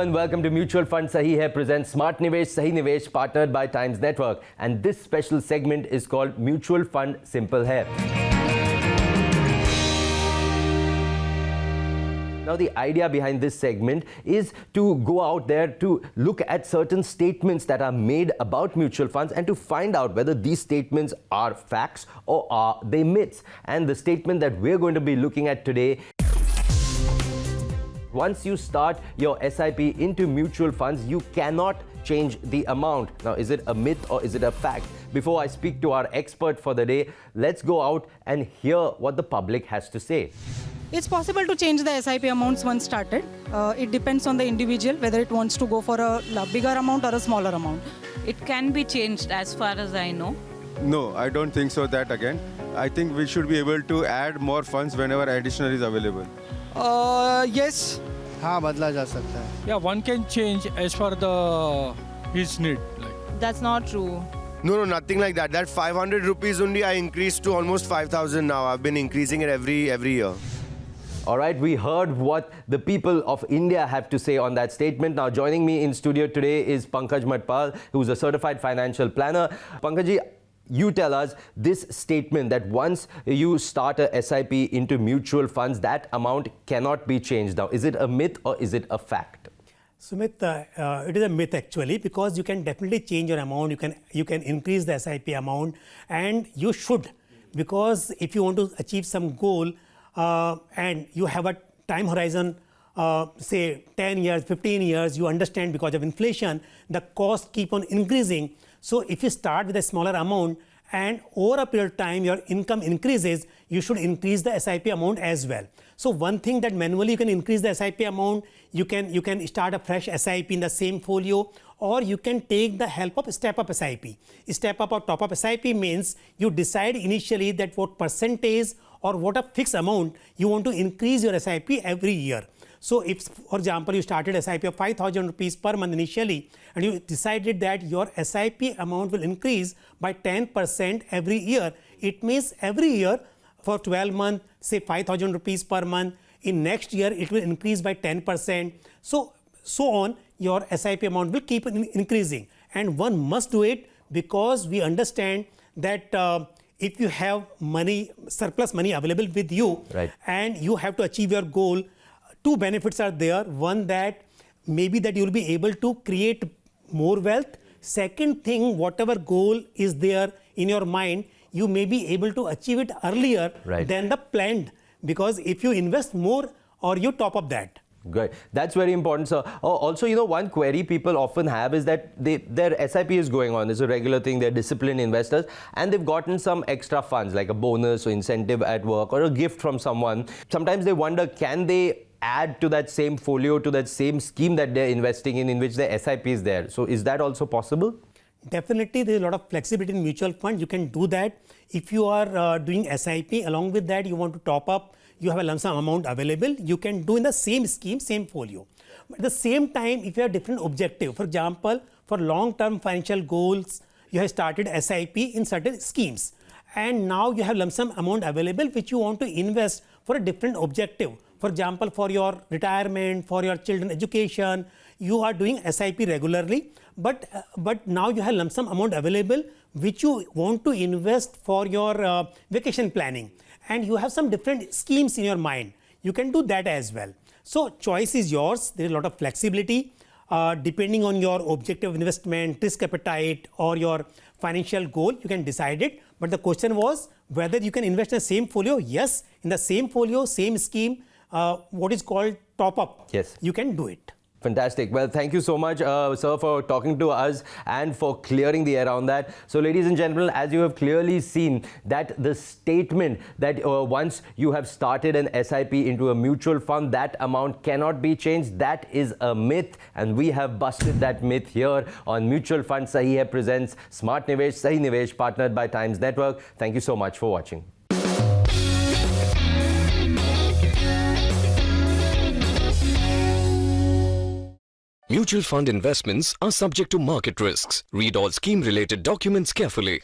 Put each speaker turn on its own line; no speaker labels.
and welcome to Mutual Funds Sahi Hai presents Smart Nivesh Sahi Nivesh, partnered by Times Network, and this special segment is called Mutual Fund Simple Hai. Now, the idea behind this segment is to go out there to look at certain statements that are made about mutual funds and to find out whether these statements are facts or are they myths. And the statement that we're going to be looking at today: once you start your SIP into mutual funds, you cannot change the amount. Now, is it a myth or is it a fact? Before I speak to our expert for the day, let's go out and hear what the public has to say.
It's possible to change the SIP amounts once started. It depends on the individual whether it wants to go for a bigger amount or a smaller amount.
It can be changed as far as I know.
No, I don't think so that again. I think we should be able to add more funds whenever additional is available.
Yes.
हाँ बदला जा सकता है.
Yeah, one can change as per his need.
That's not true.
No, nothing like that. That 500 rupees only I increased to almost 5,000 now. I've been increasing it every year.
All right, we heard what the people of India have to say on that statement. Now, joining me in studio today is Pankaj Mathpal, who's a certified financial planner. Pankaj, you tell us this statement that once you start a SIP into mutual funds, that amount cannot be changed. Now, is it a myth or is it a fact?
Sumit, it is a myth actually, because you can definitely change your amount. You can increase the SIP amount, and you should, because if you want to achieve some goal and you have a time horizon, say 10 years, 15 years, you understand because of inflation, the cost keep on increasing. So if you start with a smaller amount and over a period of time your income increases, you should increase the SIP amount as well. So one thing that manually you can increase the SIP amount, you can start a fresh SIP in the same folio, or you can take the help of step-up SIP. Step-up or top-up SIP means you decide initially that what percentage or what a fixed amount you want to increase your SIP every year. So if, for example, you started SIP of 5,000 rupees per month initially, and you decided that your SIP amount will increase by 10% every year, it means every year for 12 months, say 5,000 rupees per month. In next year, it will increase by 10%. So on, your SIP amount will keep increasing. And one must do it because we understand that if you have money, surplus money available with you,
right,
and you have to achieve your goal, two benefits are there. One, that maybe that you will be able to create more wealth. Second thing, whatever goal is there in your mind, you may be able to achieve it earlier than the planned, because if you invest more or you top up that.
Great. That's very important, sir. Also, one query people often have is that their SIP is going on. It's a regular thing. They're disciplined investors and they've gotten some extra funds like a bonus or incentive at work or a gift from someone. Sometimes they wonder, can they add to that same folio, to that same scheme that they're investing in which the SIP is there? So is that also possible?
Definitely, there is a lot of flexibility in mutual funds. You can do that. If you are doing SIP, along with that you want to top up, you have a lump sum amount available, you can do in the same scheme, same folio. But at the same time, if you have different objective, for example, for long-term financial goals, you have started SIP in certain schemes. And now you have lump sum amount available which you want to invest for a different objective. For example, for your retirement, for your children education, you are doing SIP regularly, but now you have lump sum amount available which you want to invest for your vacation planning, and you have some different schemes in your mind. You can do that as well. So choice is yours. There is a lot of flexibility depending on your objective of investment, risk appetite, or your financial goal. You can decide it. But the question was whether you can invest in the same folio. Yes, in the same folio, same scheme, what is called top up.
Yes,
you can do it.
Fantastic. Well, thank you so much, sir, for talking to us and for clearing the air on that. So, ladies and gentlemen, as you have clearly seen, that the statement that once you have started an SIP into a mutual fund, that amount cannot be changed, that is a myth. And we have busted that myth here on Mutual Funds Sahi Hai presents Smart Nivesh Sahi Nivesh, partnered by Times Network. Thank you so much for watching.
Mutual fund investments are subject to market risks. Read all scheme-related documents carefully.